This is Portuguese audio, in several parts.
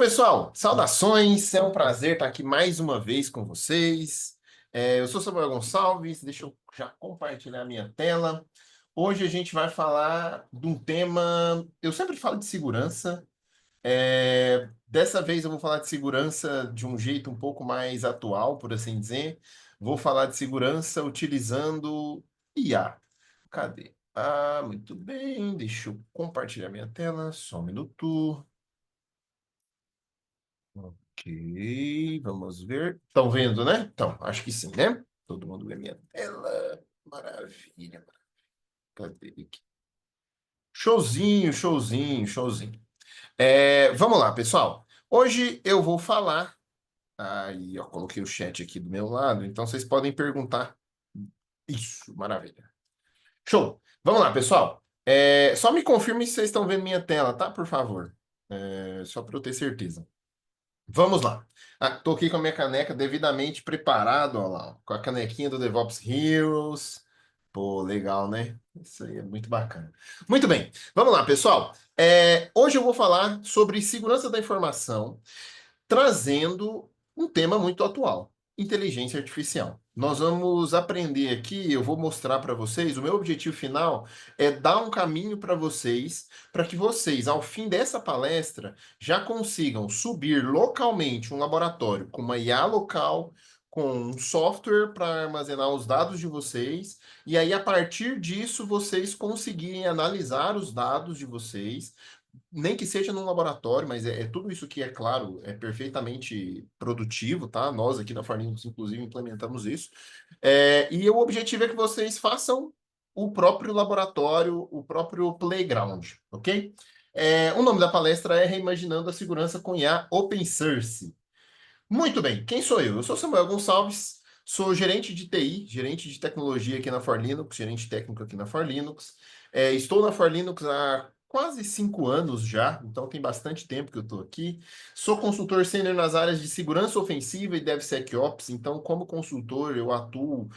Pessoal, saudações, é um prazer estar aqui mais uma vez com vocês. Eu sou Samuel Gonçalves, deixa eu já compartilhar minha tela. Hoje a gente vai falar de um tema. Eu sempre falo de segurança, dessa vez eu vou falar de segurança de um jeito um pouco mais atual, por assim dizer. Vou falar de segurança utilizando IA. Cadê? Ah, muito bem, deixa eu compartilhar minha tela, só um minuto. Ok, vamos ver. Estão vendo, né? Então, acho que sim, né? Todo mundo vê minha tela. Maravilha. Cadê aqui? Showzinho, showzinho, showzinho. Vamos lá, pessoal. Hoje eu vou falar. Aí, ó, coloquei o chat aqui do meu lado, então vocês podem perguntar. Isso, maravilha. Show. Vamos lá, pessoal. Só me confirme se vocês estão vendo minha tela, tá? Por favor. Só para eu ter certeza. Vamos lá. Tô aqui com a minha caneca devidamente preparado, ó lá, ó, com a canequinha do DevOps Heroes. Pô, legal, né? Isso aí é muito bacana. Muito bem, vamos lá, pessoal. Hoje eu vou falar sobre segurança da informação, trazendo um tema muito atual: inteligência artificial. Nós vamos aprender aqui, eu vou mostrar para vocês, o meu objetivo final é dar um caminho para vocês, para que vocês, ao fim dessa palestra, já consigam subir localmente um laboratório com uma IA local, com um software para armazenar os dados de vocês, e aí, a partir disso, vocês conseguirem analisar os dados de vocês, nem que seja num laboratório, mas tudo isso que é claro, é perfeitamente produtivo, tá? Nós aqui na Farnings, inclusive, implementamos isso. E o objetivo é que vocês façam o próprio laboratório, o próprio playground, ok? O nome da palestra é Reimaginando a Segurança com IA Open Source. Muito bem, quem sou eu? Eu sou Samuel Gonçalves, sou gerente de TI, gerente de tecnologia aqui na Forlinux, gerente técnico aqui na Forlinux. Estou na Forlinux há quase 5 anos já, então tem bastante tempo que eu estou aqui. Sou consultor sênior nas áreas de segurança ofensiva e DevSecOps, então, como consultor, eu atuo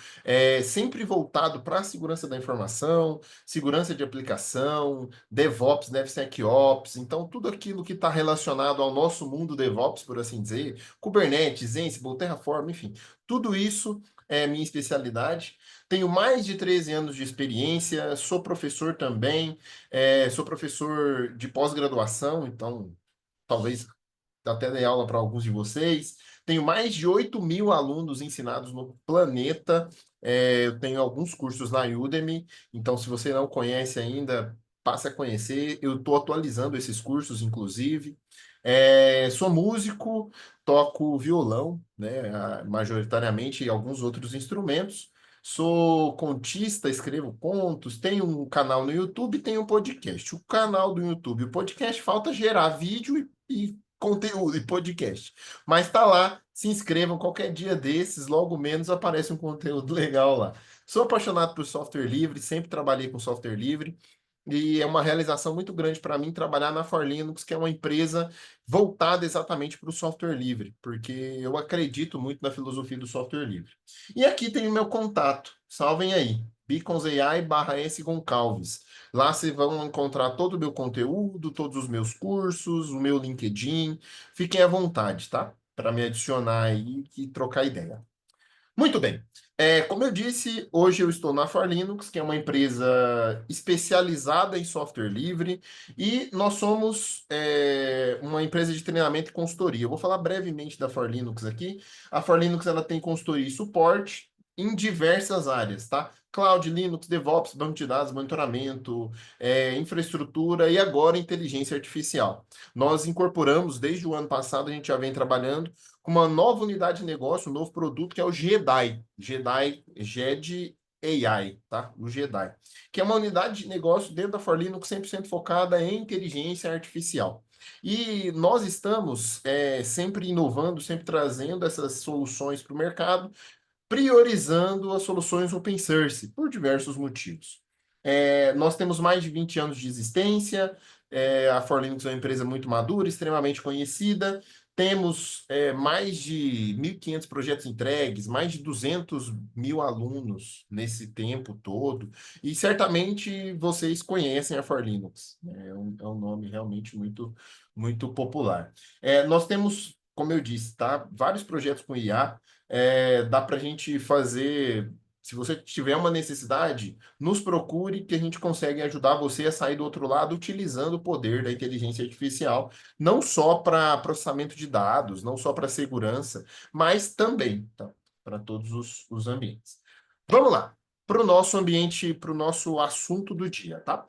sempre voltado para a segurança da informação, segurança de aplicação, DevOps, DevSecOps, então, tudo aquilo que está relacionado ao nosso mundo DevOps, por assim dizer. Kubernetes, Ansible, Terraform, enfim, tudo isso é minha especialidade. Tenho mais de 13 anos de experiência, sou professor também, sou professor de pós-graduação, então talvez até dei aula para alguns de vocês. Tenho mais de 8.000 alunos ensinados no planeta. Eu tenho alguns cursos na Udemy, então se você não conhece ainda, passe a conhecer. Eu estou atualizando esses cursos, inclusive. Sou músico, toco violão, né, majoritariamente, e alguns outros instrumentos. Sou contista, escrevo contos, tenho um canal no YouTube e tenho um podcast. O canal do YouTube, o podcast, falta gerar vídeo e conteúdo e podcast. Mas tá lá, se inscrevam qualquer dia desses, logo menos aparece um conteúdo legal lá. Sou apaixonado por software livre, sempre trabalhei com software livre. E é uma realização muito grande para mim trabalhar na Forlinux, que é uma empresa voltada exatamente para o software livre, porque eu acredito muito na filosofia do software livre. E aqui tem o meu contato, salvem aí, beaconsai/S Goncalves. Lá vocês vão encontrar todo o meu conteúdo, todos os meus cursos, o meu LinkedIn. Fiquem à vontade, tá? Para me adicionar aí e trocar ideia. Muito bem. Como eu disse, hoje eu estou na Forlinux, que é uma empresa especializada em software livre, e nós somos uma empresa de treinamento e consultoria. Eu vou falar brevemente da Forlinux aqui. A Forlinux ela tem consultoria e suporte em diversas áreas, tá? Cloud, Linux, DevOps, banco de dados, monitoramento, infraestrutura e agora inteligência artificial. Nós incorporamos, desde o ano passado, a gente já vem trabalhando com uma nova unidade de negócio, um novo produto, que é o JEDI. JED AI, tá? O JEDI. Que é uma unidade de negócio dentro da Forlinux 100% focada em inteligência artificial. E nós estamos sempre inovando, sempre trazendo essas soluções para o mercado, priorizando as soluções open source, por diversos motivos. Nós temos mais de 20 anos de existência, a Forlinux é uma empresa muito madura, extremamente conhecida, temos mais de 1.500 projetos entregues, mais de 200.000 alunos nesse tempo todo, e certamente vocês conhecem a Forlinux, né? É um nome realmente muito, muito popular. Nós temos, como eu disse, tá? Vários projetos com IA. Dá para a gente fazer. Se você tiver uma necessidade, nos procure que a gente consegue ajudar você a sair do outro lado utilizando o poder da inteligência artificial, não só para processamento de dados, não só para segurança, mas também, tá? Para todos os ambientes. Vamos lá, para o nosso ambiente, para o nosso assunto do dia, tá?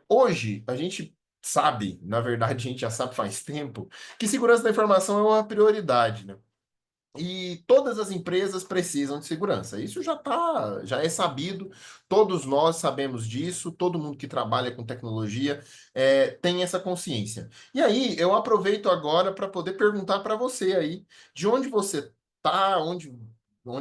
Hoje, a gente sabe, na verdade, a gente já sabe faz tempo, que segurança da informação é uma prioridade, né? E todas as empresas precisam de segurança. Isso já é sabido, todos nós sabemos disso, todo mundo que trabalha com tecnologia tem essa consciência. E aí, eu aproveito agora para poder perguntar para você aí, de onde você está, onde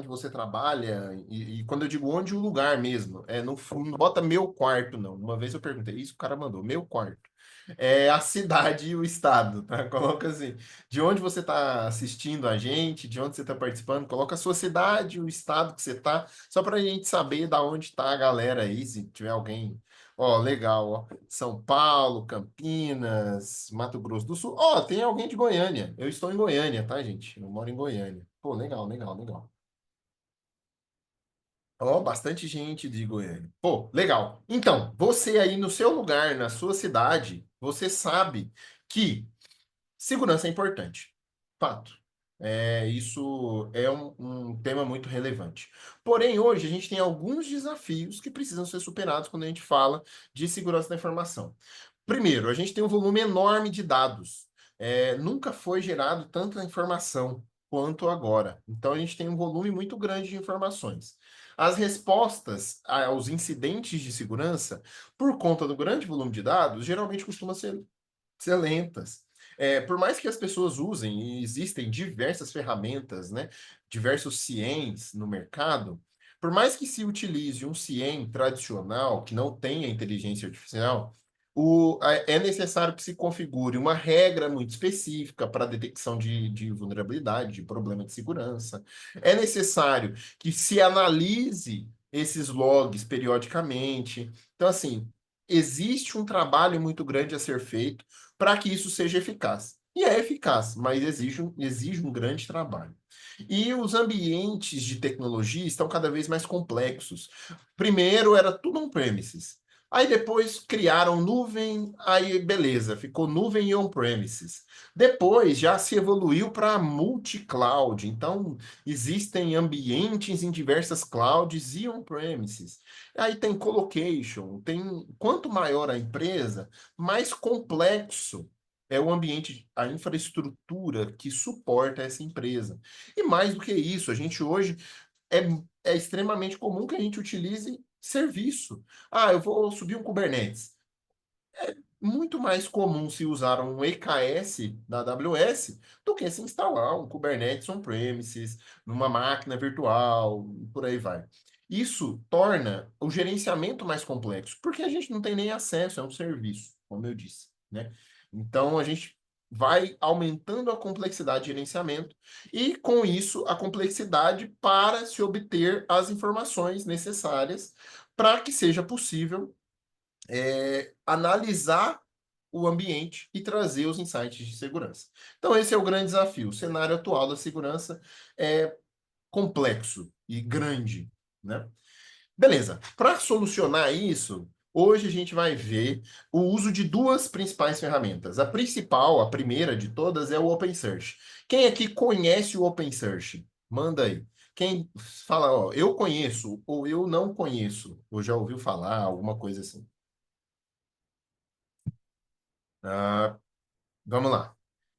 você trabalha, e quando eu digo onde, o lugar mesmo. Não bota meu quarto, não. Uma vez eu perguntei isso, o cara mandou, meu quarto. É a cidade e o estado, tá? Coloca assim. De onde você está assistindo a gente, de onde você está participando, coloca a sua cidade, o estado que você está, só para a gente saber da onde está a galera aí, se tiver alguém. Ó, legal, ó. São Paulo, Campinas, Mato Grosso do Sul. Ó, tem alguém de Goiânia. Eu estou em Goiânia, tá, gente? Eu moro em Goiânia. Pô, legal, legal, legal. Ó, bastante gente de Goiânia. Pô, legal. Então, você aí no seu lugar, na sua cidade, você sabe que segurança é importante. Fato. Isso é um tema muito relevante. Porém, hoje a gente tem alguns desafios que precisam ser superados quando a gente fala de segurança da informação. Primeiro, a gente tem um volume enorme de dados. Nunca foi gerado tanta informação quanto agora. Então, a gente tem um volume muito grande de informações. As respostas aos incidentes de segurança, por conta do grande volume de dados, geralmente costumam ser lentas. Por mais que as pessoas usem, e existem diversas ferramentas, né, diversos CIEMs no mercado, por mais que se utilize um CIEM tradicional, que não tenha inteligência artificial, é necessário que se configure uma regra muito específica para a detecção de vulnerabilidade, de problema de segurança. É necessário que se analise esses logs periodicamente. Então, assim, existe um trabalho muito grande a ser feito para que isso seja eficaz. E é eficaz, mas exige um grande trabalho. E os ambientes de tecnologia estão cada vez mais complexos. Primeiro era tudo on-premises. Aí depois criaram nuvem, aí beleza, ficou nuvem e on-premises. Depois já se evoluiu para multi-cloud. Então, existem ambientes em diversas clouds e on-premises. Aí tem colocation, tem quanto maior a empresa, mais complexo é o ambiente, a infraestrutura que suporta essa empresa. E mais do que isso, a gente hoje é, é extremamente comum que a gente utilize serviço. Ah, eu vou subir um Kubernetes. Muito mais comum se usar um EKS da AWS do que se instalar um Kubernetes on-premises, numa máquina virtual, e por aí vai. Isso torna o gerenciamento mais complexo, porque a gente não tem nem acesso a um serviço, como eu disse, né? Então a gente vai aumentando a complexidade de gerenciamento e, com isso, a complexidade para se obter as informações necessárias para que seja possível analisar o ambiente e trazer os insights de segurança. Então, esse é o grande desafio. O cenário atual da segurança é complexo e grande, né? Beleza. Para solucionar isso, hoje a gente vai ver o uso de duas principais ferramentas. A principal, a primeira de todas, é o OpenSearch. Quem aqui conhece o OpenSearch? Manda aí. Quem fala, ó, eu conheço ou eu não conheço, ou já ouviu falar, alguma coisa assim. Ah, vamos lá.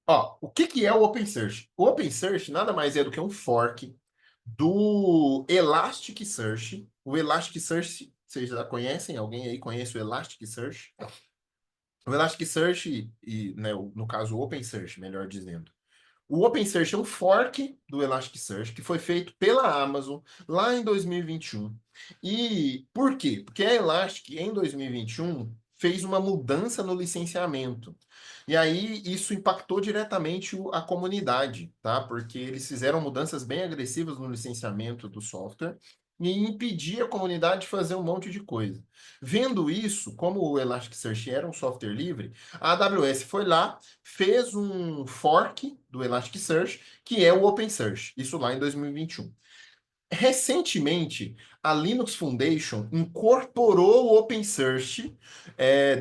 Ó, o que que é o OpenSearch? O OpenSearch nada mais é do que um fork do Elasticsearch. O Elasticsearch, vocês já conhecem? Alguém aí conhece o Elasticsearch? O Elasticsearch né, no caso, o OpenSearch, melhor dizendo. O OpenSearch é um fork do Elasticsearch que foi feito pela Amazon lá em 2021. E por quê? Porque a Elastic, em 2021, fez uma mudança no licenciamento. E aí isso impactou diretamente a comunidade, tá? Porque eles fizeram mudanças bem agressivas no licenciamento do software. e impedir a comunidade de fazer um monte de coisa. Vendo isso, como o Elasticsearch era um software livre, a AWS foi lá, fez um fork do Elasticsearch, que é o OpenSearch, isso lá em 2021. Recentemente, a Linux Foundation incorporou o OpenSearch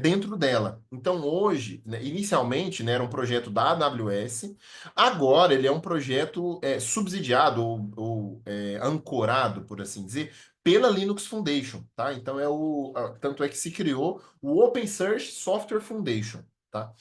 dentro dela. Então, hoje, né, inicialmente, né, era um projeto da AWS, agora ele é um projeto subsidiado ou ancorado, por assim dizer, pela Linux Foundation, tá? Então, tanto é que se criou o OpenSearch Software Foundation, tá?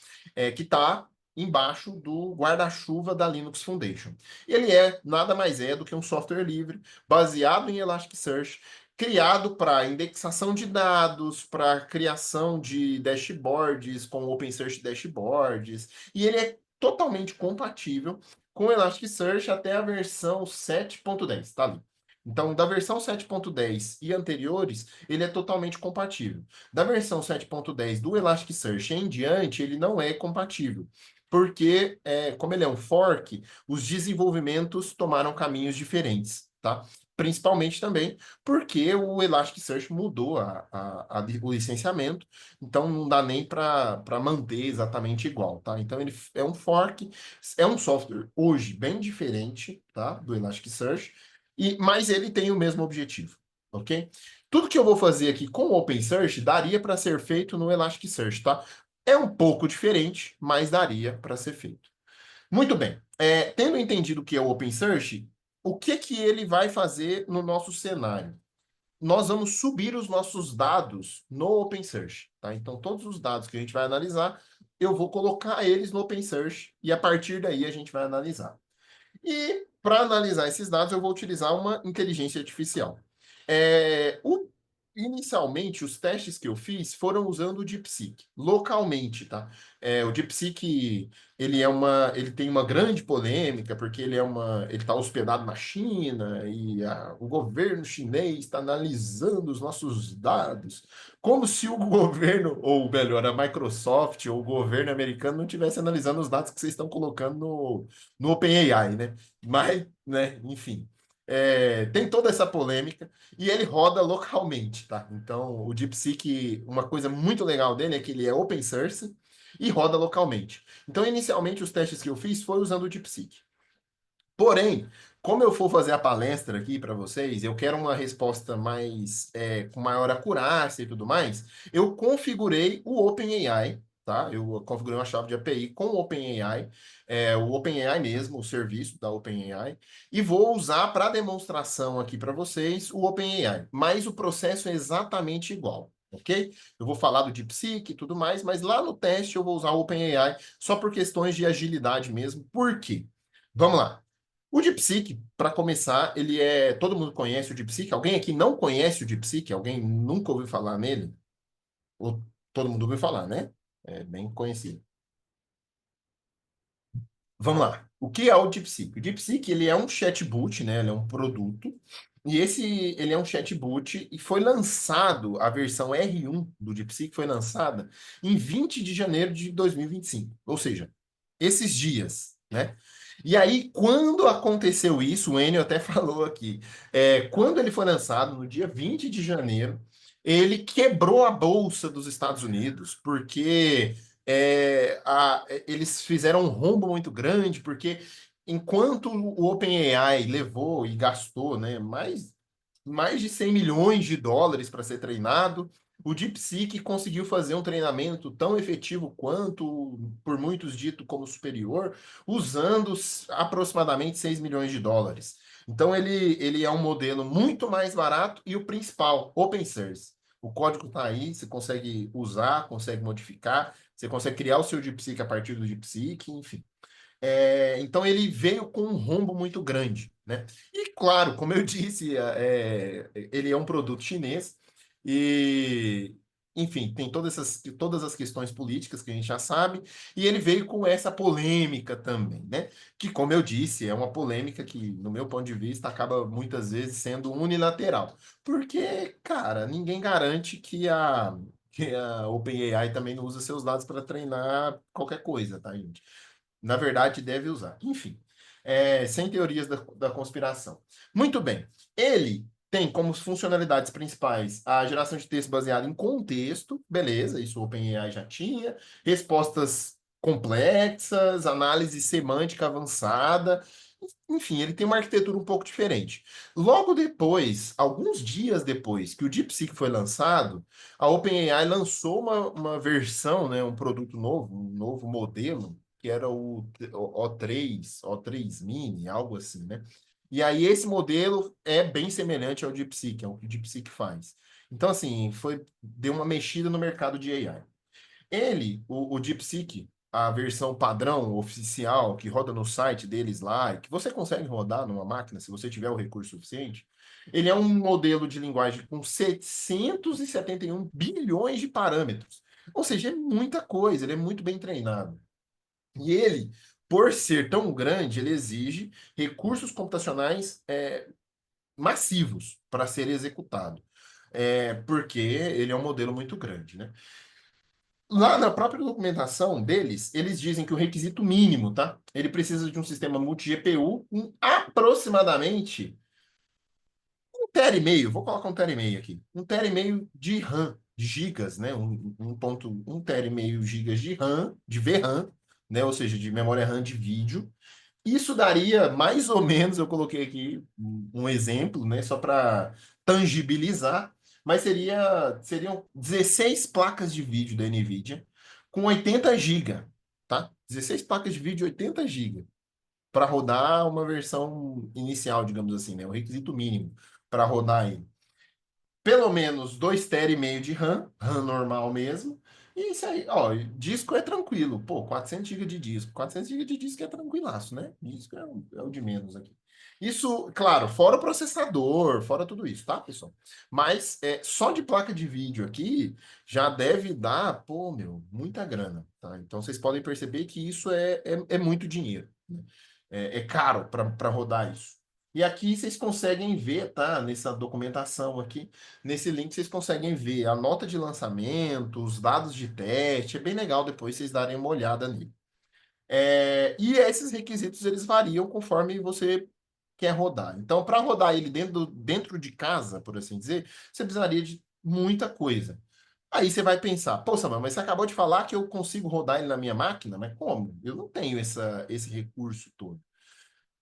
Que está embaixo do guarda-chuva da Linux Foundation. Ele nada mais é do que um software livre baseado em Elasticsearch, criado para indexação de dados, para criação de dashboards com OpenSearch Dashboards, e ele é totalmente compatível com o Elasticsearch até a versão 7.10, tá ali. Então, da versão 7.10 e anteriores, ele é totalmente compatível. Da versão 7.10 do Elasticsearch em diante, ele não é compatível. Porque, como ele é um fork, os desenvolvimentos tomaram caminhos diferentes, tá? Principalmente também porque o Elasticsearch mudou o licenciamento, então não dá nem para manter exatamente igual, tá? Então ele é um fork, é um software hoje bem diferente, tá? Do Elasticsearch, mas ele tem o mesmo objetivo, ok? Tudo que eu vou fazer aqui com o OpenSearch daria para ser feito no Elasticsearch, tá? É um pouco diferente, mas daria para ser feito. Muito bem. Tendo entendido o que é o OpenSearch, o que que ele vai fazer no nosso cenário? Nós vamos subir os nossos dados no OpenSearch, tá? Então, todos os dados que a gente vai analisar, eu vou colocar eles no OpenSearch e a partir daí a gente vai analisar. E para analisar esses dados, eu vou utilizar uma inteligência artificial. Inicialmente, os testes que eu fiz foram usando o DeepSeek, localmente, tá? O DeepSeek, ele tem uma grande polêmica, porque ele está hospedado na China e o governo chinês está analisando os nossos dados, como se o governo, ou melhor, a Microsoft ou o governo americano não estivesse analisando os dados que vocês estão colocando no OpenAI, né? Mas, né, enfim. Tem toda essa polêmica e ele roda localmente, tá? Então, o DeepSeek, uma coisa muito legal dele é que ele é open source e roda localmente. Então, inicialmente, os testes que eu fiz foi usando o DeepSeek. Porém, como eu for fazer a palestra aqui para vocês, eu quero uma resposta com maior acurácia e tudo mais, eu configurei o OpenAI, tá? Eu configurei uma chave de API com o OpenAI, o OpenAI mesmo, o serviço da OpenAI, e vou usar para demonstração aqui para vocês o OpenAI. Mas o processo é exatamente igual. Ok? Eu vou falar do DeepSeek e tudo mais, mas lá no teste eu vou usar o OpenAI só por questões de agilidade mesmo. Por quê? Vamos lá. O DeepSeek, para começar, ele é. Todo mundo conhece o DeepSeek? Alguém aqui não conhece o DeepSeek? Alguém nunca ouviu falar nele? Ou todo mundo ouviu falar, né? É bem conhecido. Vamos lá. O que é o DeepSeek? O DeepSeek, ele é um chatbot, né? Ele é um produto. E ele é um chatbot e foi lançado, a versão R1 do DeepSeek foi lançada em 20 de janeiro de 2025. Ou seja, esses dias, né? E aí, quando aconteceu isso, o Enio até falou aqui, quando ele foi lançado, no dia 20 de janeiro, ele quebrou a bolsa dos Estados Unidos, porque eles fizeram um rombo muito grande, porque enquanto o OpenAI levou e gastou, né, mais de 100 milhões de dólares para ser treinado, o DeepSeek conseguiu fazer um treinamento tão efetivo quanto, por muitos dito como superior, usando aproximadamente 6 milhões de dólares. Então, ele é um modelo muito mais barato e o principal, open source. O código está aí, você consegue usar, consegue modificar, você consegue criar o seu DeepSeek a partir do DeepSeek, enfim. Então ele veio com um rombo muito grande, né? E claro, como eu disse, ele é um produto chinês e, enfim, tem todas as questões políticas que a gente já sabe, e ele veio com essa polêmica também, né? Que, como eu disse, é uma polêmica que, no meu ponto de vista, acaba muitas vezes sendo unilateral. Porque, cara, ninguém garante que a OpenAI também não usa seus dados para treinar qualquer coisa, tá, gente? Na verdade, deve usar. Enfim, sem teorias da conspiração. Muito bem. Ele tem como funcionalidades principais a geração de texto baseada em contexto, beleza, isso o OpenAI já tinha, respostas complexas, análise semântica avançada, enfim, ele tem uma arquitetura um pouco diferente. Logo depois, alguns dias depois que o DeepSeek foi lançado, a OpenAI lançou uma versão, né, um produto novo, um novo modelo, que era o O3 Mini, algo assim, né? E aí esse modelo é bem semelhante ao DeepSeek, é o que o DeepSeek faz. Então, assim, deu uma mexida no mercado de AI. O DeepSeek, a versão padrão oficial que roda no site deles lá, e que você consegue rodar numa máquina se você tiver o recurso suficiente, ele é um modelo de linguagem com 771 bilhões de parâmetros. Ou seja, é muita coisa, ele é muito bem treinado. E ele, por ser tão grande, ele exige recursos computacionais massivos para ser executado. Porque ele é um modelo muito grande, né? Lá na própria documentação deles, eles dizem que o requisito mínimo, tá? Ele precisa de um sistema multi-GPU com aproximadamente 1,5 TB, vou colocar 1,5 TB aqui. 1,5 TB de RAM, de gigas, né? 1,5 gigas de RAM, de VRAM, né? Ou seja, de memória RAM de vídeo. Isso daria mais ou menos, eu coloquei aqui um exemplo, né, só para tangibilizar, mas seriam 16 placas de vídeo da NVIDIA com 80 GB, tá? 16 placas de vídeo, 80 GB, para rodar uma versão inicial, digamos assim, né? O requisito mínimo para rodar aí pelo menos 2,5 TB de RAM, RAM normal mesmo. E isso aí, ó, disco é tranquilo. Pô, 400 GB de disco. 400 GB de disco é tranquilaço, né? Disco é o de menos aqui. Isso, claro, fora o processador, fora tudo isso, tá, pessoal? Mas só de placa de vídeo aqui já deve dar, pô, meu, muita grana, tá? Então vocês podem perceber que isso é muito dinheiro, né? É caro para rodar isso. E aqui vocês conseguem ver, tá? Nessa documentação aqui, nesse link vocês conseguem ver a nota de lançamento, os dados de teste. É bem legal depois vocês darem uma olhada nele. E esses requisitos eles variam conforme você quer rodar. Então, para rodar ele dentro de casa, por assim dizer, você precisaria de muita coisa. Aí você vai pensar, pô, Samuel, mas você acabou de falar que eu consigo rodar ele na minha máquina, mas como? Eu não tenho esse recurso todo.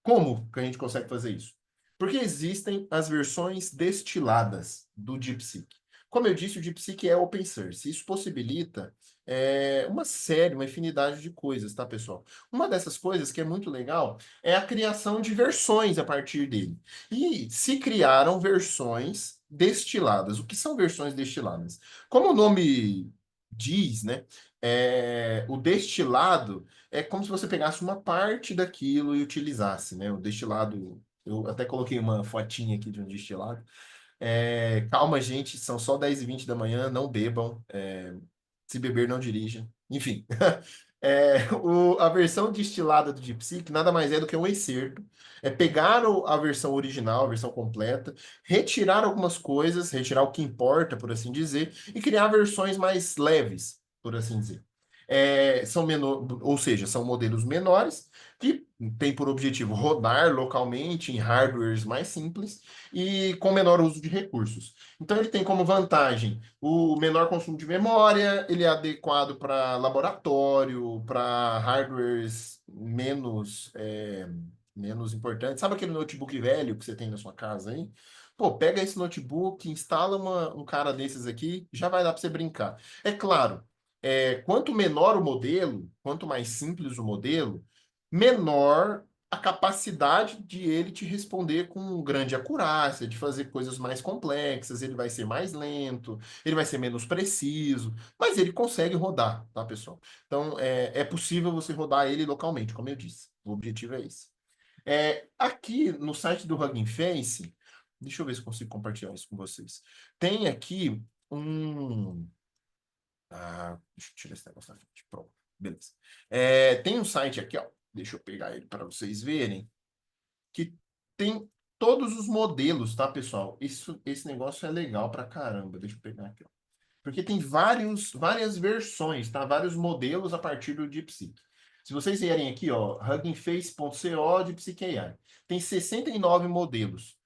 Como que a gente consegue fazer isso? Porque existem as versões destiladas do DeepSeek. Como eu disse, o DeepSeek é open source. Isso possibilita uma série, uma infinidade de coisas, tá, pessoal? Uma dessas coisas que é muito legal é a criação de versões a partir dele. E se criaram versões destiladas. O que são versões destiladas? Como o nome diz, né? O destilado é como se você pegasse uma parte daquilo e utilizasse, né? O destilado, eu até coloquei uma fotinha aqui de um destilado. Calma, gente, são só 10h20 da manhã, não bebam. Se beber, não dirija. Enfim, a versão destilada do DeepSeek nada mais é do que um excerto. É pegar a versão original, a versão completa, retirar algumas coisas, retirar o que importa, por assim dizer, e criar versões mais leves, por assim dizer. Ou seja, são modelos menores que têm por objetivo rodar localmente em hardwares mais simples e com menor uso de recursos. Então, ele tem como vantagem o menor consumo de memória, ele é adequado para laboratório, para hardwares menos importantes. Sabe aquele notebook velho que você tem na sua casa aí? Pô, pega esse notebook, instala um cara desses aqui, já vai dar para você brincar. É claro, quanto menor o modelo, quanto mais simples o modelo, menor a capacidade de ele te responder com grande acurácia, de fazer coisas mais complexas, ele vai ser mais lento, ele vai ser menos preciso, mas ele consegue rodar, tá, pessoal? Então, é possível você rodar ele localmente, como eu disse. O objetivo é esse. Aqui no site do Hugging Face, deixa eu ver se eu consigo compartilhar isso com vocês. Tem aqui um. Deixa eu tirar esse negócio da frente. Pronto, beleza. Tem um site aqui, ó. Deixa eu pegar ele para vocês verem que tem todos os modelos, tá, pessoal? Esse negócio é legal pra caramba. Deixa eu pegar aqui, ó. Porque tem várias versões, tá? Vários modelos a partir do DeepSeek. Se vocês vierem aqui, ó, huggingface.co DeepSeek AI, tem 69 modelos.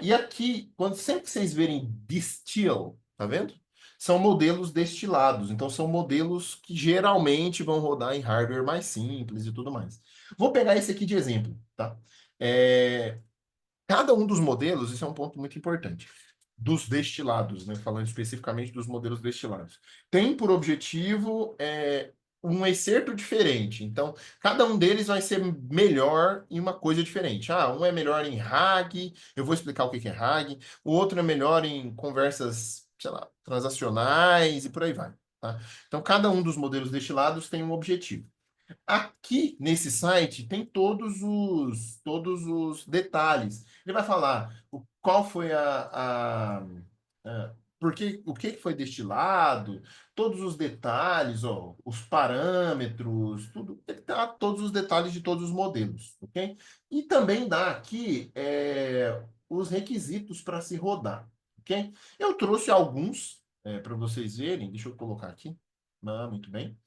E aqui, sempre que vocês verem distill, tá vendo? São modelos destilados. Então, são modelos que geralmente vão rodar em hardware mais simples e tudo mais. Vou pegar esse aqui de exemplo, tá? É, Cada um dos modelos, isso é um ponto muito importante, dos destilados, né? Falando especificamente dos modelos destilados, tem por objetivo um excerto diferente. Então, cada um deles vai ser melhor em uma coisa diferente. Um é melhor em RAG, eu vou explicar o que que é RAG, o outro é melhor em conversas, sei lá, transacionais e por aí vai. Tá? Então, cada um dos modelos destilados tem um objetivo. Aqui nesse site tem todos os detalhes. Ele vai falar qual foi o que foi destilado, todos os detalhes, ó, os parâmetros, tudo. Ele dá todos os detalhes de todos os modelos, ok? E também dá aqui os requisitos para se rodar, ok? Eu trouxe alguns para vocês verem. Deixa eu colocar aqui. Muito bem.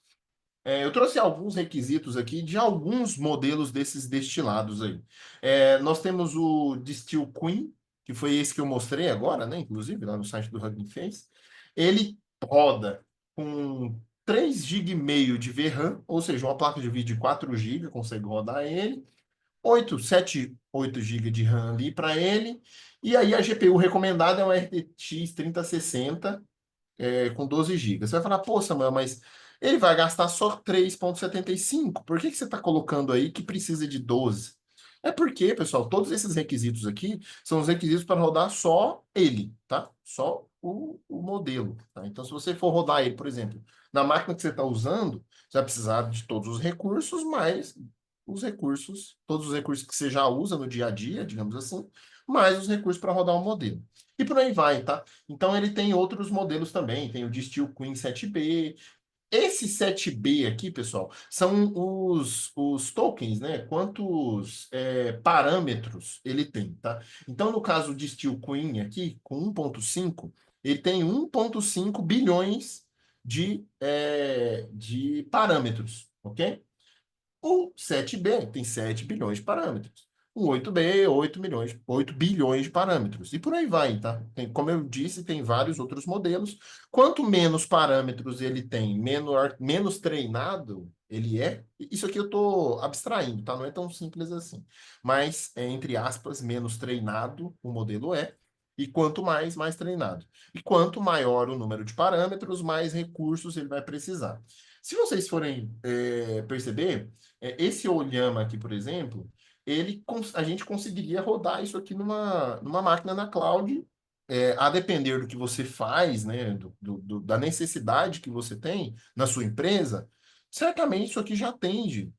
Eu trouxe alguns requisitos aqui de alguns modelos desses destilados aí. Nós temos o Distill Queen, que foi esse que eu mostrei agora, né? Inclusive, lá no site do Hugging Face. Ele roda com 3,5 GB de VRAM, ou seja, uma placa de vídeo de 4 GB consegue rodar ele. 8 GB de RAM ali para ele. E aí a GPU recomendada é uma RTX 3060 com 12 GB. Você vai falar, pô, Samuel, mas ele vai gastar só 3,75. Por que que você está colocando aí que precisa de 12? É porque, pessoal, todos esses requisitos aqui são os requisitos para rodar só ele, tá? Só o modelo, tá? Então, se você for rodar ele, por exemplo, na máquina que você está usando, você vai precisar de todos os recursos, mais todos os recursos que você já usa no dia a dia, digamos assim, mais os recursos para rodar o modelo. E por aí vai, tá? Então ele tem outros modelos também, tem o de Steel Queen 7B. Esse 7B aqui, pessoal, são os tokens, né? Quantos parâmetros ele tem, tá? Então, no caso de Steel Queen aqui, com 1,5, ele tem 1,5 bilhões de parâmetros, ok? O 7B tem 7 bilhões de parâmetros. O 8B, 8 bilhões de parâmetros. E por aí vai, tá? Como eu disse, tem vários outros modelos. Quanto menos parâmetros ele tem, menos treinado ele é. Isso aqui eu estou abstraindo, tá? Não é tão simples assim. Mas, entre aspas, menos treinado o modelo é. E quanto mais treinado. E quanto maior o número de parâmetros, mais recursos ele vai precisar. Se vocês forem perceber, esse Oyama aqui, por exemplo, a gente conseguiria rodar isso aqui numa máquina na cloud, a depender do que você faz, né, da necessidade que você tem na sua empresa, certamente isso aqui já atende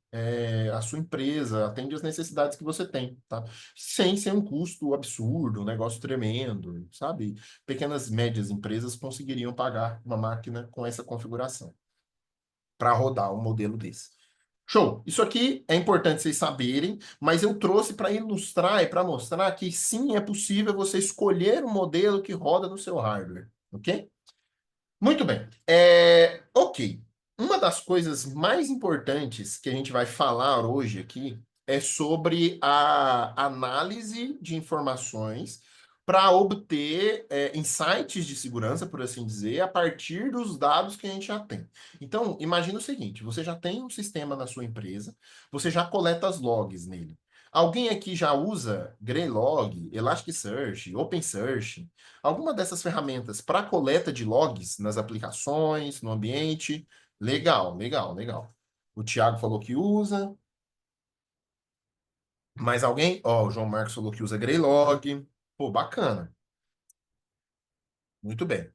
a sua empresa, atende as necessidades que você tem, tá? Sem ser um custo absurdo, um negócio tremendo, sabe? Pequenas, médias empresas conseguiriam pagar uma máquina com essa configuração para rodar um modelo desse. Show! Isso aqui é importante vocês saberem, mas eu trouxe para ilustrar e para mostrar que sim, é possível você escolher um modelo que roda no seu hardware, ok? Muito bem. Ok. Uma das coisas mais importantes que a gente vai falar hoje aqui é sobre a análise de informações para obter insights de segurança, por assim dizer, a partir dos dados que a gente já tem. Então, imagina o seguinte: você já tem um sistema na sua empresa, você já coleta as logs nele. Alguém aqui já usa Greylog, Elasticsearch, OpenSearch, alguma dessas ferramentas para coleta de logs nas aplicações, no ambiente? Legal, legal, legal. O Thiago falou que usa. Mais alguém? Ó, o João Marcos falou que usa Greylog. Pô, bacana. Muito bem.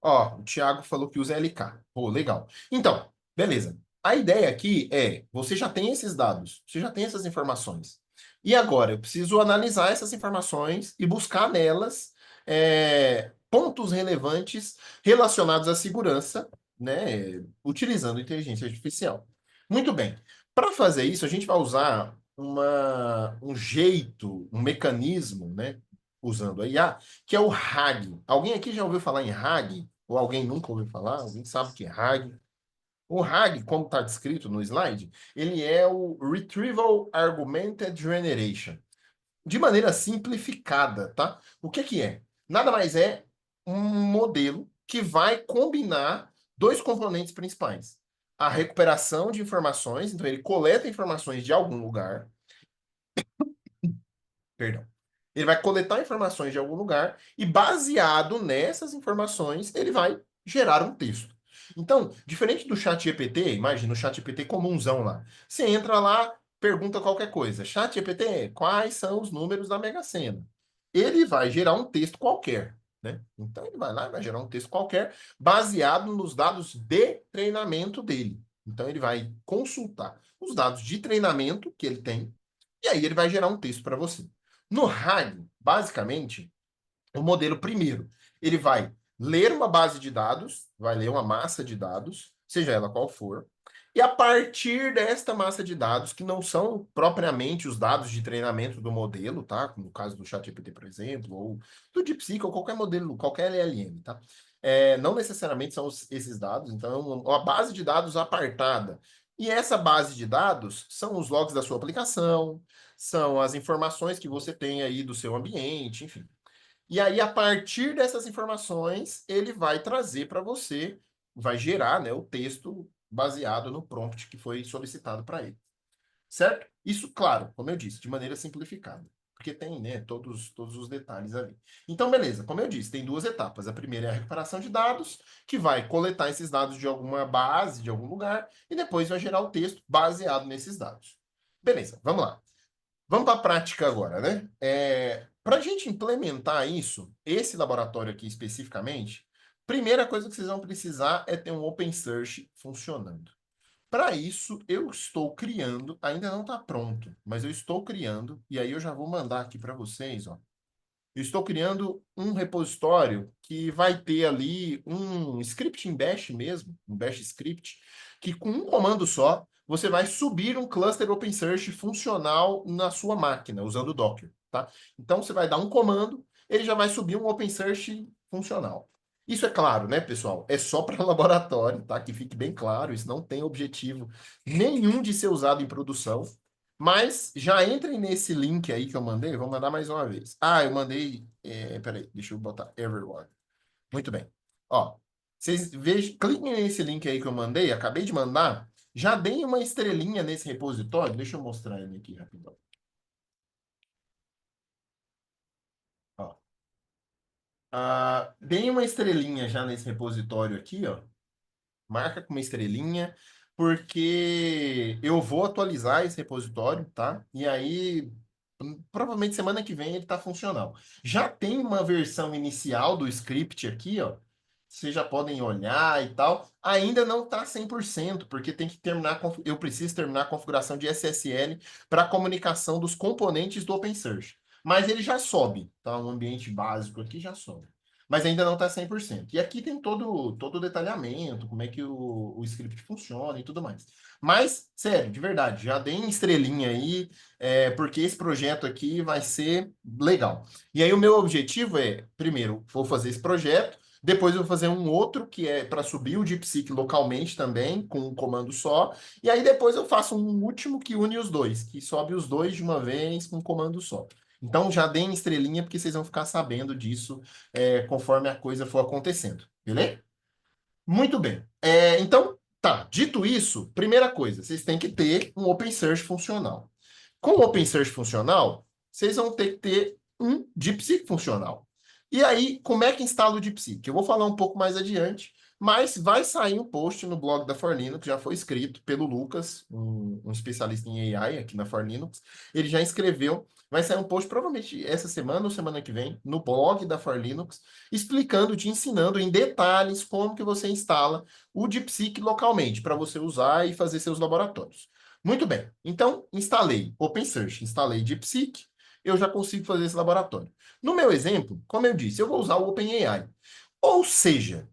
Ó, o Thiago falou que usa LK. Pô, legal. Então, beleza. A ideia aqui é, você já tem esses dados, você já tem essas informações. E agora, eu preciso analisar essas informações e buscar nelas pontos relevantes relacionados à segurança, né, utilizando inteligência artificial. Muito bem. Para fazer isso, a gente vai usar um jeito, um mecanismo, né, usando a IA, que é o RAG. Alguém aqui já ouviu falar em RAG? Ou alguém nunca ouviu falar? Alguém sabe o que é RAG? O RAG, como está descrito no slide, ele é o Retrieval Augmented Generation. de maneira simplificada, tá? O que que é? Nada mais é um modelo que vai combinar dois componentes principais. A recuperação de informações, então ele coleta informações de algum lugar, perdão. Ele vai coletar informações de algum lugar e, baseado nessas informações, ele vai gerar um texto. Então, diferente do chat GPT, imagina o chat GPT comunzão lá. Você entra lá, pergunta qualquer coisa. Chat GPT, quais são os números da Mega Sena? Ele vai gerar um texto qualquer, né? Então, ele vai lá e vai gerar um texto qualquer baseado nos dados de treinamento dele. Então, ele vai consultar os dados de treinamento que ele tem e aí ele vai gerar um texto para você. No RAG, basicamente, o modelo primeiro, ele vai ler uma base de dados, vai ler uma massa de dados, seja ela qual for, e a partir desta massa de dados, que não são propriamente os dados de treinamento do modelo, tá? Como no caso do ChatGPT, por exemplo, ou do DeepSeek, ou qualquer modelo, qualquer LLM, tá? Não necessariamente são esses dados, então é uma base de dados apartada. E essa base de dados são os logs da sua aplicação, são as informações que você tem aí do seu ambiente, enfim. E aí, a partir dessas informações, ele vai trazer para você, vai gerar, né, o texto baseado no prompt que foi solicitado para ele. Certo? Isso, claro, como eu disse, de maneira simplificada. Porque tem, né, todos os detalhes ali. Então, beleza, como eu disse, tem duas etapas. A primeira é a recuperação de dados, que vai coletar esses dados de alguma base, de algum lugar, e depois vai gerar o texto baseado nesses dados. Beleza, vamos lá. Vamos para a prática agora, né? Para a gente implementar isso, esse laboratório aqui especificamente, primeira coisa que vocês vão precisar é ter um Open Search funcionando. Para isso, eu estou criando, ainda não está pronto, mas eu estou criando, e aí eu já vou mandar aqui para vocês, ó. Eu estou criando um repositório que vai ter ali um script em Bash mesmo, um Bash script, que com um comando só, você vai subir um cluster OpenSearch funcional na sua máquina, usando o Docker, tá? Então, você vai dar um comando, ele já vai subir um OpenSearch funcional. Isso é claro, né, pessoal? É só para laboratório, tá? Que fique bem claro, isso não tem objetivo nenhum de ser usado em produção. Mas já entrem nesse link aí que eu mandei, vou mandar mais uma vez. Ah, eu mandei. Peraí, deixa eu botar everyone. Muito bem. Ó, vocês vejam, cliquem nesse link aí que eu mandei, acabei de mandar. Já deem uma estrelinha nesse repositório. Deixa eu mostrar ele aqui rapidão. Ó. Deem uma estrelinha já nesse repositório aqui, ó. Marca com uma estrelinha, porque eu vou atualizar esse repositório, tá? E aí, provavelmente semana que vem ele tá funcional. Já tem uma versão inicial do script aqui, ó. Vocês já podem olhar e tal. Ainda não tá 100%, porque tem que terminar, eu preciso terminar a configuração de SSL para a comunicação dos componentes do OpenSearch. Mas ele já sobe, tá? Um ambiente básico aqui já sobe, mas ainda não está 100%. E aqui tem todo o detalhamento, como é que o script funciona e tudo mais. Mas, sério, de verdade, já deem estrelinha aí, porque esse projeto aqui vai ser legal. E aí o meu objetivo é, primeiro, vou fazer esse projeto, depois eu vou fazer um outro que é para subir o DeepSeek localmente também, com um comando só, e aí depois eu faço um último que une os dois, que sobe os dois de uma vez com um comando só. Então já deem estrelinha, porque vocês vão ficar sabendo disso conforme a coisa for acontecendo, beleza? Muito bem. Então, tá. Dito isso, primeira coisa, vocês têm que ter um Open Search funcional. Com o Open Search funcional, vocês vão ter que ter um DeepSeek funcional. E aí, como é que instala o DeepSeek? Eu vou falar um pouco mais adiante, mas vai sair um post no blog da Forlinux, que já foi escrito pelo Lucas, um especialista em AI aqui na Forlinux. Ele já escreveu, vai sair um post provavelmente essa semana ou semana que vem, no blog da Forlinux, explicando, te ensinando em detalhes como que você instala o DeepSeek localmente, para você usar e fazer seus laboratórios. Muito bem. Então, instalei OpenSearch, instalei DeepSeek, eu já consigo fazer esse laboratório. No meu exemplo, como eu disse, eu vou usar o OpenAI. Ou seja,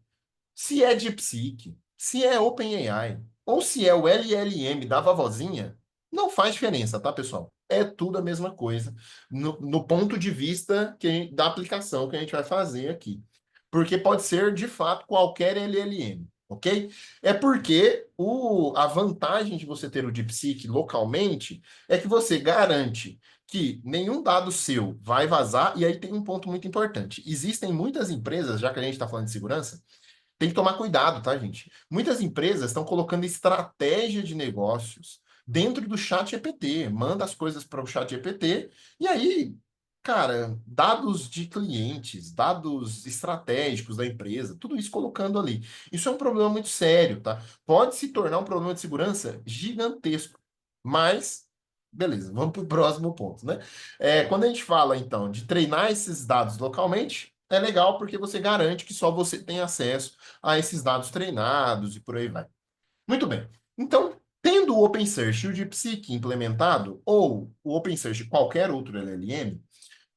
se é DeepSeek, se é OpenAI, ou se é o LLM da vovozinha, não faz diferença, tá, pessoal? É tudo a mesma coisa, no ponto de vista da aplicação que a gente vai fazer aqui. Porque pode ser, de fato, qualquer LLM. ok? É porque a vantagem de você ter o DeepSeek localmente é que você garante que nenhum dado seu vai vazar, e aí tem um ponto muito importante. Existem muitas empresas, já que a gente está falando de segurança, tem que tomar cuidado, tá, gente? Muitas empresas estão colocando estratégia de negócios dentro do chat GPT, manda as coisas para o chat GPT, e aí, cara, dados de clientes, dados estratégicos da empresa, tudo isso colocando ali. Isso é um problema muito sério, tá? Pode se tornar um problema de segurança gigantesco, mas. Beleza, vamos para o próximo ponto, né? Quando a gente fala, então, de treinar esses dados localmente, é legal porque você garante que só você tem acesso a esses dados treinados e por aí vai. Muito bem. Então, tendo o OpenSearch e o DeepSeek implementado, ou o OpenSearch e qualquer outro LLM,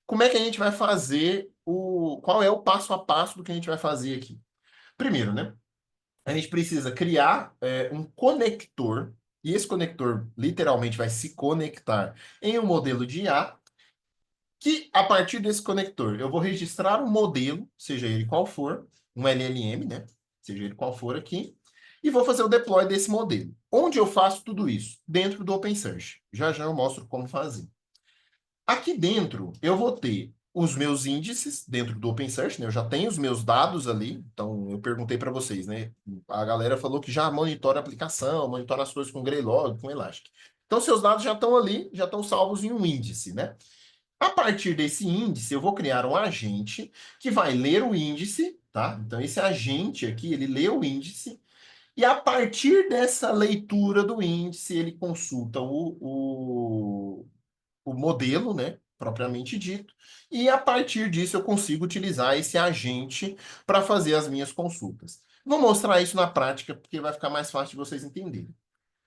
como é que a gente vai fazer qual é o passo a passo do que a gente vai fazer aqui? Primeiro, né? A gente precisa criar um conector, e esse conector literalmente vai se conectar em um modelo de IA, que a partir desse conector eu vou registrar um modelo, seja ele qual for, um LLM, né? Seja ele qual for aqui, e vou fazer o deploy desse modelo. Onde eu faço tudo isso? Dentro do OpenSearch. Já já eu mostro como fazer. Aqui dentro eu vou ter os meus índices dentro do OpenSearch, né? Eu já tenho os meus dados ali, então eu perguntei para vocês, né? A galera falou que já monitora a aplicação, monitora as coisas com Greylog, com Elastic. Então seus dados já estão ali, já estão salvos em um índice, né? A partir desse índice, eu vou criar um agente que vai ler o índice, tá? Então, esse agente aqui, ele lê o índice, e a partir dessa leitura do índice, ele consulta o modelo, né? Propriamente dito, e a partir disso eu consigo utilizar esse agente para fazer as minhas consultas. Vou mostrar isso na prática, porque vai ficar mais fácil de vocês entenderem.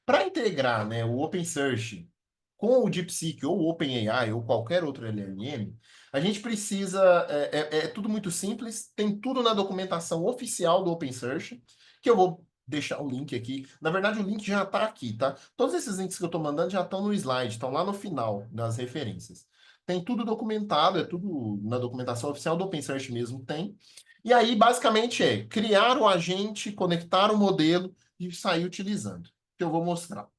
Para integrar, né, o OpenSearch com o DeepSeek ou o OpenAI ou qualquer outro LLM, a gente precisa. É tudo muito simples, tem tudo na documentação oficial do OpenSearch, que eu vou deixar o link aqui. Na verdade, o link já está aqui, tá? Todos esses links que eu estou mandando já estão no slide, estão lá no final das referências. Tem tudo documentado, é tudo na documentação oficial do OpenSearch mesmo, tem. E aí, basicamente, é criar o agente, conectar o modelo e sair utilizando, que eu vou mostrar.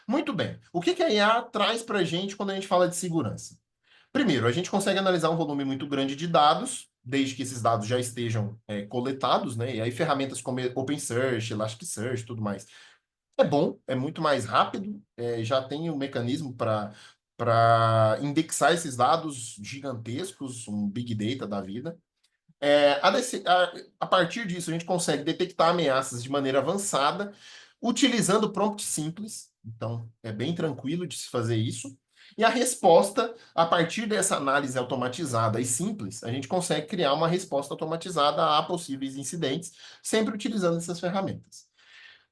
Muito bem. O que que a IA traz para a gente quando a gente fala de segurança? Primeiro, a gente consegue analisar um volume muito grande de dados, desde que esses dados já estejam coletados, né? E aí ferramentas como OpenSearch, Elasticsearch, tudo mais. É bom, é muito mais rápido, já tem um mecanismo para indexar esses dados gigantescos, um big data da vida. A partir disso, a gente consegue detectar ameaças de maneira avançada, utilizando prompt simples. Então, é bem tranquilo de se fazer isso. E a resposta, a partir dessa análise automatizada e simples, a gente consegue criar uma resposta automatizada a possíveis incidentes, sempre utilizando essas ferramentas.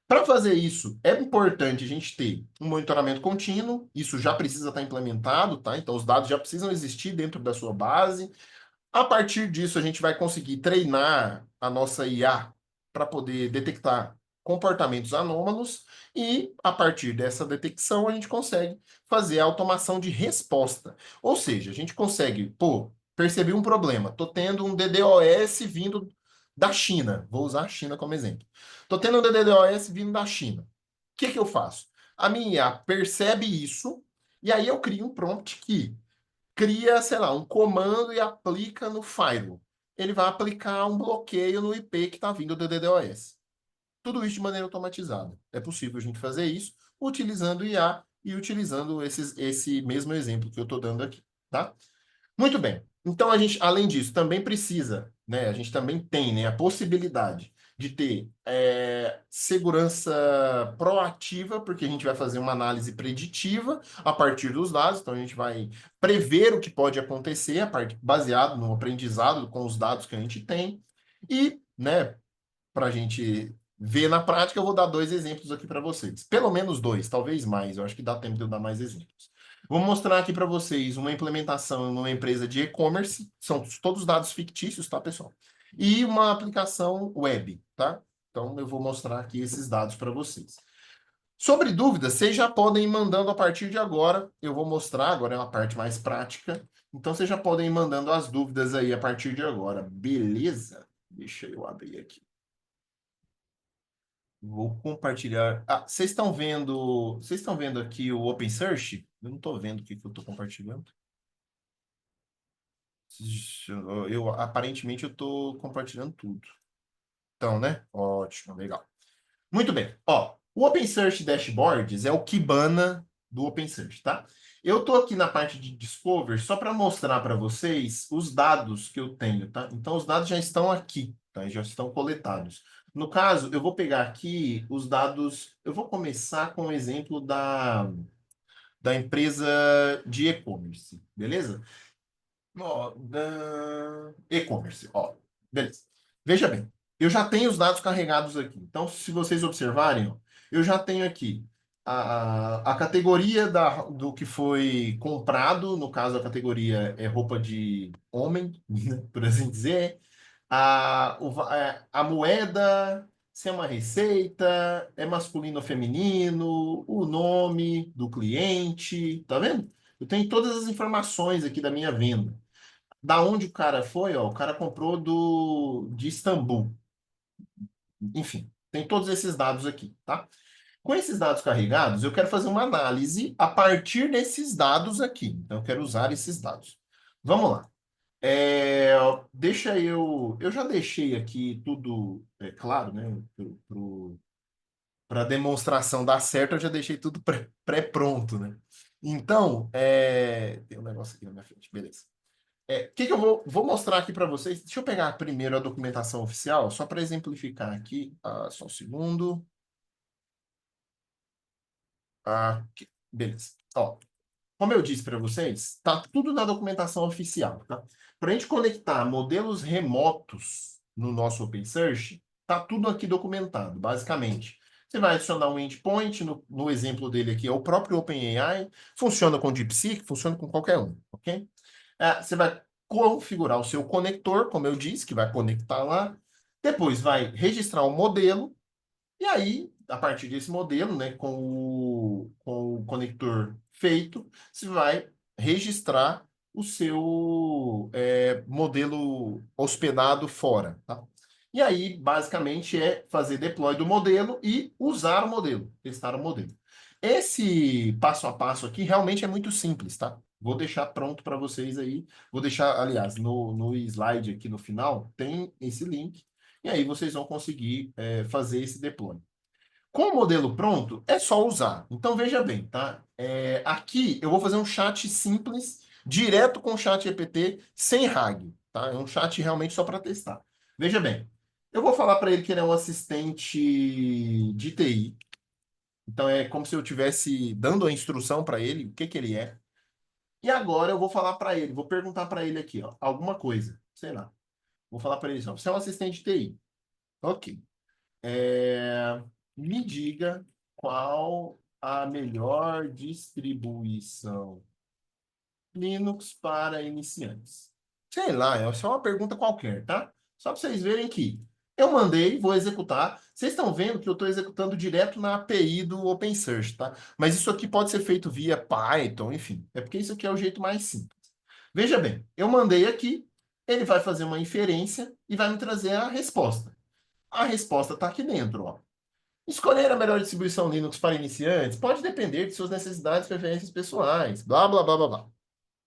Para fazer isso, é importante a gente ter um monitoramento contínuo, isso já precisa estar implementado, tá? Então, os dados já precisam existir dentro da sua base. A partir disso, a gente vai conseguir treinar a nossa IA para poder detectar comportamentos anômalos e, a partir dessa detecção, a gente consegue fazer a automação de resposta. Ou seja, a gente consegue, pô, percebi um problema, estou tendo um DDoS vindo da China, vou usar a China como exemplo. Estou tendo um DDoS vindo da China. O que que eu faço? A minha IA percebe isso e aí eu crio um prompt que cria, sei lá, um comando e aplica no firewall. Ele vai aplicar um bloqueio no IP que está vindo do DDoS. Tudo isso de maneira automatizada. É possível a gente fazer isso utilizando IA e utilizando esse mesmo exemplo que eu estou dando aqui, tá? Muito bem. Então a gente, além disso, também precisa, né? A gente também tem, né, a possibilidade de ter segurança proativa, porque a gente vai fazer uma análise preditiva a partir dos dados. Então a gente vai prever o que pode acontecer baseado no aprendizado com os dados que a gente tem. E, né, para a gente ver na prática, eu vou dar dois exemplos aqui para vocês. Pelo menos dois, talvez mais. Eu acho que dá tempo de eu dar mais exemplos. Vou mostrar aqui para vocês uma implementação numa empresa de e-commerce. São todos dados fictícios, tá, pessoal? E uma aplicação web, tá? Então, eu vou mostrar aqui esses dados para vocês. Sobre dúvidas, vocês já podem ir mandando a partir de agora. Eu vou mostrar, agora é uma parte mais prática. Então, vocês já podem ir mandando as dúvidas aí a partir de agora. Beleza? Deixa eu abrir aqui. Vou compartilhar. Ah, vocês estão vendo aqui o Open Search? Eu não estou vendo o que que eu estou compartilhando. Aparentemente eu estou compartilhando tudo. Então, né? Ótimo, legal. Muito bem. Ó, o OpenSearch Dashboards é o Kibana do OpenSearch, tá? Eu estou aqui na parte de Discover só para mostrar para vocês os dados que eu tenho, tá? Então, os dados já estão aqui, tá? Já estão coletados. No caso, eu vou pegar aqui os dados. Eu vou começar com o exemplo da empresa de e-commerce, beleza? Ó, da e-commerce, ó. Beleza. Veja bem, eu já tenho os dados carregados aqui. Então, se vocês observarem, ó, eu já tenho aqui a categoria do que foi comprado, no caso, a categoria é roupa de homem, né, por assim dizer, a moeda, se é uma receita, é masculino ou feminino, o nome do cliente, tá vendo? Eu tenho todas as informações aqui da minha venda. Da onde o cara foi, ó, o cara comprou de Istambul. Enfim, tem todos esses dados aqui, tá? Com esses dados carregados, eu quero fazer uma análise a partir desses dados aqui. Então, eu quero usar esses dados. Vamos lá. É, deixa eu já deixei aqui tudo claro, né? Para a demonstração dar certo, eu já deixei tudo pré-pronto, né? Então, tem um negócio aqui na minha frente, beleza. O que que eu vou mostrar aqui para vocês? Deixa eu pegar primeiro a documentação oficial, só para exemplificar aqui. Só um segundo. Aqui. Beleza. Ó, como eu disse para vocês, tá tudo na documentação oficial, tá? Para a gente conectar modelos remotos no nosso OpenSearch, tá tudo aqui documentado, basicamente. Você vai adicionar um endpoint, no exemplo dele aqui é o próprio OpenAI, funciona com DeepSeek, funciona com qualquer um, ok? Você vai configurar o seu conector, como eu disse, que vai conectar lá. Depois vai registrar o modelo, e aí, a partir desse modelo, né, com o conector feito, você vai registrar o seu modelo hospedado fora, tá? E aí, basicamente, é fazer deploy do modelo e usar o modelo, testar o modelo. Esse passo a passo aqui realmente é muito simples, tá? Vou deixar pronto para vocês aí. Vou deixar, aliás, no slide aqui no final, tem esse link. E aí vocês vão conseguir fazer esse deploy. Com o modelo pronto, é só usar. Então, veja bem, tá? Aqui eu vou fazer um chat simples, direto com o chat GPT, sem RAG, tá? É um chat realmente só para testar. Veja bem, eu vou falar para ele que ele é um assistente de TI. Então, é como se eu estivesse dando a instrução para ele, o que que ele é. E agora eu vou falar para ele, vou perguntar para ele aqui, ó, alguma coisa, sei lá. Vou falar para ele, ó, você é um assistente de TI. Ok. É, Me diga qual a melhor distribuição Linux para iniciantes. Sei lá, é só uma pergunta qualquer, tá? Só para vocês verem que eu mandei, vou executar. Vocês estão vendo que eu estou executando direto na API do OpenSearch, tá? Mas isso aqui pode ser feito via Python, enfim. É porque isso aqui é o jeito mais simples. Veja bem, eu mandei aqui, ele vai fazer uma inferência e vai me trazer a resposta. A resposta está aqui dentro, ó. Escolher a melhor distribuição Linux para iniciantes pode depender de suas necessidades e preferências pessoais. Blá, blá, blá, blá, blá.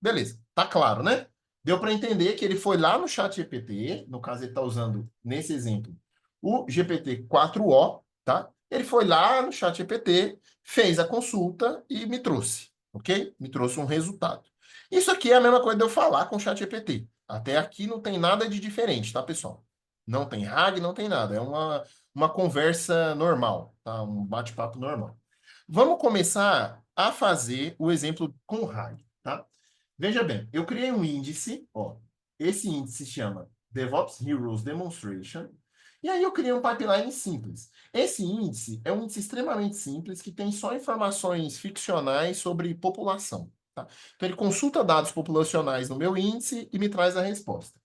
Beleza, tá claro, né? Deu para entender que ele foi lá no chat GPT, no caso ele está usando, nesse exemplo, o GPT-4o, tá? Ele foi lá no chat GPT, fez a consulta e me trouxe, ok? Me trouxe um resultado. Isso aqui é a mesma coisa de eu falar com o chat GPT. Até aqui não tem nada de diferente, tá, pessoal? Não tem RAG, não tem nada. É uma conversa normal, tá? Um bate-papo normal. Vamos começar a fazer o exemplo com RAG, tá? Veja bem, eu criei um índice, ó. Esse índice se chama DevOps Heroes Demonstration. E aí eu criei um pipeline simples. Esse índice é um índice extremamente simples que tem só informações ficcionais sobre população, tá? Então ele consulta dados populacionais no meu índice e me traz a resposta.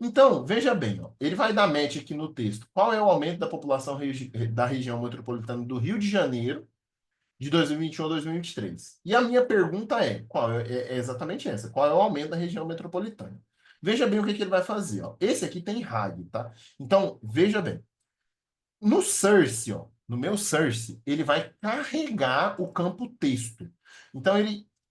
Então, veja bem, ó, ele vai dar match aqui no texto. Qual é o aumento da população da região metropolitana do Rio de Janeiro de 2021 a 2023? E a minha pergunta é exatamente essa: qual é o aumento da região metropolitana? Veja bem o que que ele vai fazer. Ó. Esse aqui tem RAG, tá? Então, veja bem. No Source, ó, no meu search, ele vai carregar o campo texto. Então,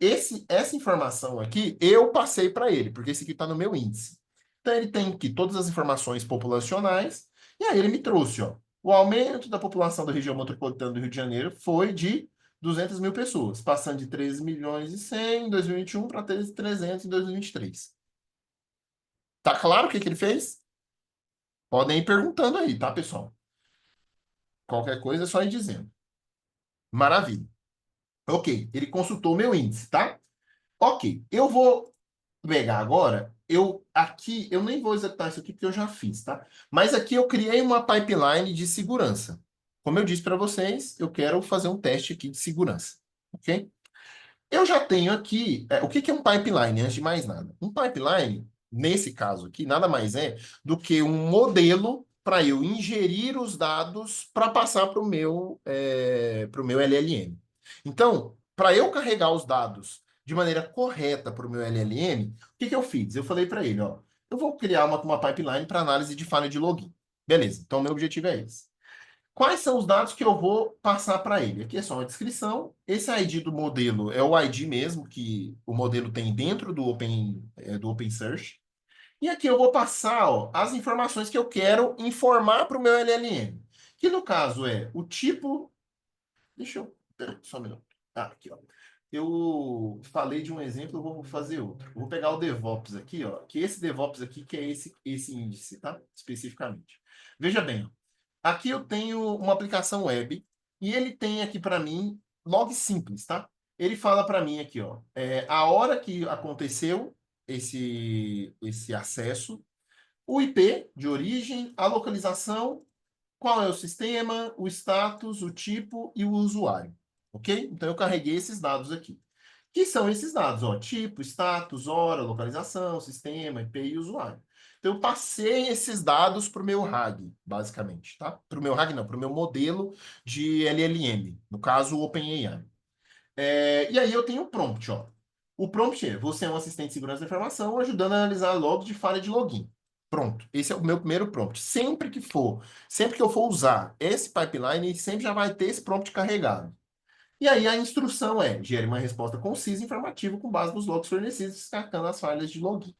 essa informação aqui, eu passei para ele, porque esse aqui está no meu índice. Então, ele tem aqui todas as informações populacionais, e aí ele me trouxe, ó, o aumento da população da região metropolitana do Rio de Janeiro foi de 200 mil pessoas, passando de 13 milhões e 100 em 2021 para 300 em 2023. Tá claro o que que ele fez? Podem ir perguntando aí, tá, pessoal? Qualquer coisa é só ir dizendo. Maravilha. Ok, ele consultou o meu índice, tá? Ok, eu vou pegar agora, aqui, eu nem vou executar isso aqui porque eu já fiz, tá? Mas aqui eu criei uma pipeline de segurança. Como eu disse para vocês, eu quero fazer um teste aqui de segurança, ok? Eu já tenho aqui, o que que é um pipeline, antes de mais nada? Um pipeline, nesse caso aqui, nada mais é do que um modelo para eu ingerir os dados para passar para o meu LLM. Então, para eu carregar os dados de maneira correta para o meu LLM, o que que eu fiz? Eu falei para ele, ó, eu vou criar uma pipeline para análise de falha de login. Beleza, então meu objetivo é esse. Quais são os dados que eu vou passar para ele? Aqui é só uma descrição. Esse ID do modelo é o ID mesmo que o modelo tem dentro do OpenSearch. E aqui eu vou passar, ó, as informações que eu quero informar para o meu LLM. Que no caso é o tipo. Deixa eu. Peraí, só um minuto. Ah, aqui, ó. Eu falei de um exemplo, eu vou fazer outro. Eu vou pegar o DevOps aqui, ó. Que esse DevOps aqui, que é esse índice, tá? Especificamente. Veja bem, ó. Aqui eu tenho uma aplicação web e ele tem aqui para mim log simples, tá? Ele fala para mim aqui, ó, a hora que aconteceu esse acesso, o IP de origem, a localização, qual é o sistema, o status, o tipo e o usuário, ok? Então eu carreguei esses dados aqui. Que são esses dados, ó, tipo, status, hora, localização, sistema, IP e usuário. Então, eu passei esses dados para o meu RAG, basicamente, tá? Para o meu RAG, não, para o meu modelo de LLM, no caso, o OpenAI. E aí eu tenho o prompt, ó. O prompt é, você é um assistente de segurança da informação, ajudando a analisar logs de falha de login. Pronto, esse é o meu primeiro prompt. Sempre que eu for usar esse pipeline, sempre já vai ter esse prompt carregado. E aí a instrução é, gere uma resposta concisa e informativa com base nos logs fornecidos, destacando as falhas de login.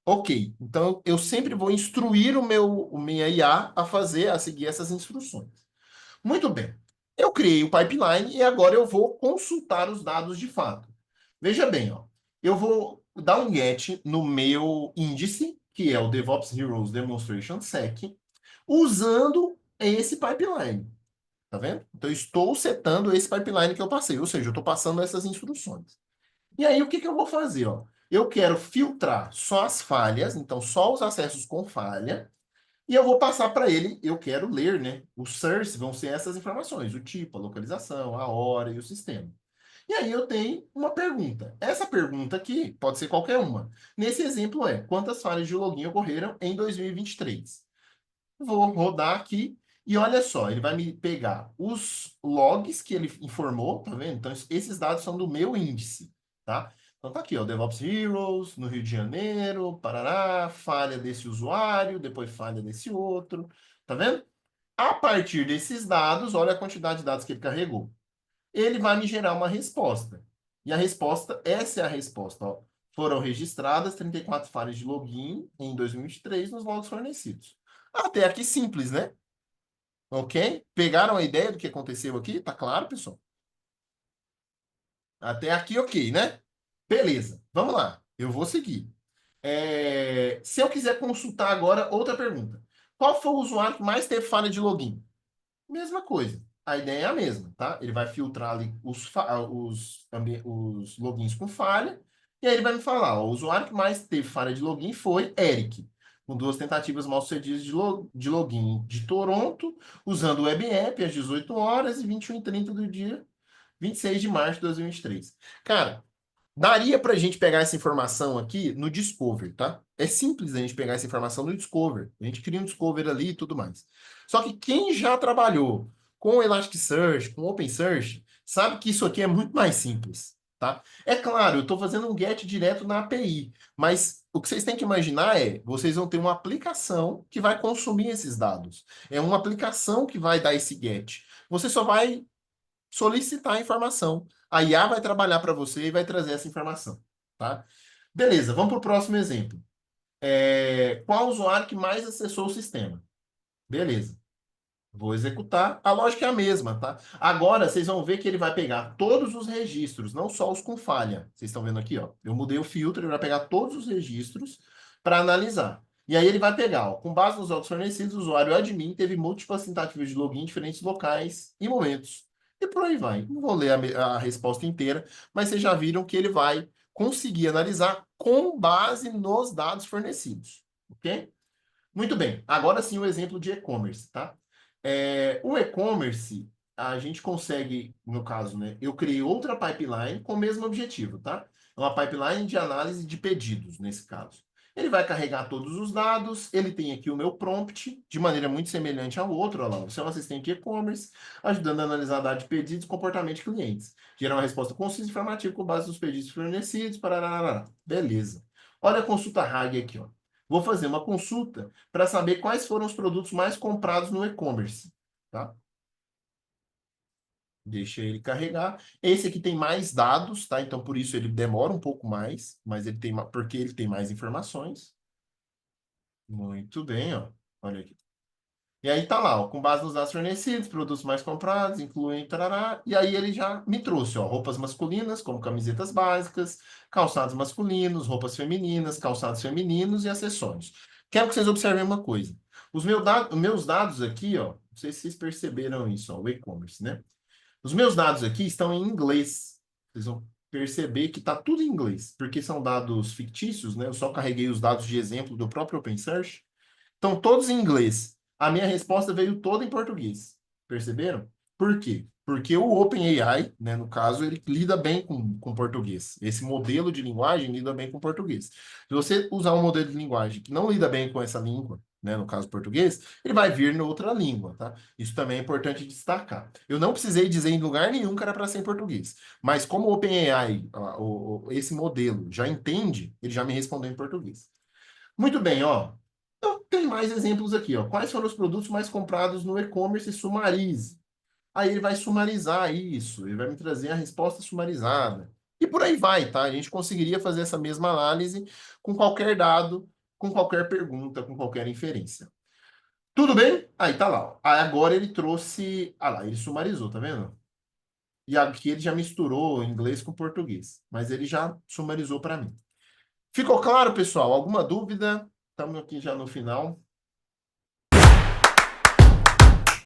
Ok, então eu sempre vou instruir o minha IA a seguir essas instruções. Muito bem. Eu criei o pipeline e agora eu vou consultar os dados de fato. Veja bem, ó. Eu vou dar um get no meu índice, que é o DevOps Heroes Demonstration Sec, usando esse pipeline. Tá vendo? Então, eu estou setando esse pipeline que eu passei, ou seja, eu estou passando essas instruções. E aí, o que que eu vou fazer? Ó? Eu quero filtrar só as falhas, então só os acessos com falha, e eu vou passar para ele, eu quero ler, né? Os source vão ser essas informações, o tipo, a localização, a hora e o sistema. E aí eu tenho uma pergunta. Essa pergunta aqui pode ser qualquer uma. Nesse exemplo é, quantas falhas de login ocorreram em 2023? Vou rodar aqui e olha só, ele vai me pegar os logs que ele informou, tá vendo? Então, esses dados são do meu índice, tá? Então, tá aqui, ó, DevOps Heroes, no Rio de Janeiro, Parará, falha desse usuário, depois falha desse outro, tá vendo? A partir desses dados, olha a quantidade de dados que ele carregou. Ele vai me gerar uma resposta. E a resposta, essa é a resposta, ó. Foram registradas 34 falhas de login em 2023 nos logs fornecidos. Até aqui simples, né? Ok? Pegaram a ideia do que aconteceu aqui? Tá claro, pessoal? Até aqui, ok, né? Beleza, vamos lá. Eu vou seguir. Se eu quiser consultar agora, outra pergunta. Qual foi o usuário que mais teve falha de login? Mesma coisa. A ideia é a mesma, tá? Ele vai filtrar ali os logins com falha, e aí ele vai me falar, ó, o usuário que mais teve falha de login foi Eric, com duas tentativas mal-sucedidas de login de Toronto, usando o web app às 18 horas e 21h30 do dia 26 de março de 2023. Cara, daria para a gente pegar essa informação aqui no Discover, tá? É simples a gente pegar essa informação no Discover. A gente cria um Discover ali e tudo mais. Só que quem já trabalhou com Elasticsearch, com OpenSearch, sabe que isso aqui é muito mais simples. tá? É claro, eu estou fazendo um get direto na API, mas o que vocês têm que imaginar é, vocês vão ter uma aplicação que vai consumir esses dados. É uma aplicação que vai dar esse get. Você só vai solicitar a informação. A IA vai trabalhar para você e vai trazer essa informação, tá? Beleza, vamos para o próximo exemplo. Qual o usuário que mais acessou o sistema? Beleza. Vou executar. A lógica é a mesma, tá? Agora vocês vão ver que ele vai pegar todos os registros, não só os com falha. Vocês estão vendo aqui, ó. Eu mudei o filtro, ele vai pegar todos os registros para analisar. E aí ele vai pegar, ó, com base nos dados fornecidos, o usuário admin teve múltiplas tentativas de login em diferentes locais e momentos. E por aí vai. Não vou ler a resposta inteira, mas vocês já viram que ele vai conseguir analisar com base nos dados fornecidos. Ok? Muito bem, agora sim o exemplo de e-commerce, tá? O e-commerce, a gente consegue, no caso, né? Eu criei outra pipeline com o mesmo objetivo, tá? É uma pipeline de análise de pedidos, nesse caso. Ele vai carregar todos os dados, ele tem aqui o meu prompt, de maneira muito semelhante ao outro, olha lá. Você é um assistente de e-commerce, ajudando a analisar dados de pedidos e comportamento de clientes. Gerar uma resposta concisa e informativa com base nos pedidos fornecidos, parará. Beleza. Olha a consulta RAG aqui, ó. Vou fazer uma consulta para saber quais foram os produtos mais comprados no e-commerce, tá? Deixa ele carregar. Esse aqui tem mais dados, tá? Então, por isso ele demora um pouco mais, mas ele tem, porque ele tem mais informações. Muito bem, ó. Olha aqui. E aí tá lá, ó, com base nos dados fornecidos, produtos mais comprados, incluem tarará, e aí ele já me trouxe, ó, roupas masculinas, como camisetas básicas, calçados masculinos, roupas femininas, calçados femininos e acessórios. Quero que vocês observem uma coisa. Meus dados aqui, ó, não sei se vocês perceberam isso, ó, o e-commerce, né? Os meus dados aqui estão em inglês. Vocês vão perceber que está tudo em inglês, porque são dados fictícios, né? Eu só carreguei os dados de exemplo do próprio OpenSearch. Estão todos em inglês. A minha resposta veio toda em português. Perceberam? Por quê? Porque o OpenAI, né, no caso, ele lida bem com português. Esse modelo de linguagem lida bem com português. Se você usar um modelo de linguagem que não lida bem com essa língua, né, no caso português, ele vai vir em outra língua, tá? Isso também é importante destacar. Eu não precisei dizer em lugar nenhum que era para ser em português. Mas como o OpenAI, esse modelo, já entende, ele já me respondeu em português. Muito bem, ó. Então, tem mais exemplos aqui, ó. Quais foram os produtos mais comprados no e-commerce? Sumarize. Aí ele vai sumarizar isso, ele vai me trazer a resposta sumarizada. E por aí vai, tá? A gente conseguiria fazer essa mesma análise com qualquer dado, com qualquer pergunta, com qualquer inferência. Tudo bem? Aí tá lá, ó. Aí agora ele trouxe. Ah lá, ele sumarizou, tá vendo? E aqui ele já misturou inglês com português, mas ele já sumarizou para mim. Ficou claro, pessoal? Alguma dúvida? Estamos aqui já no final.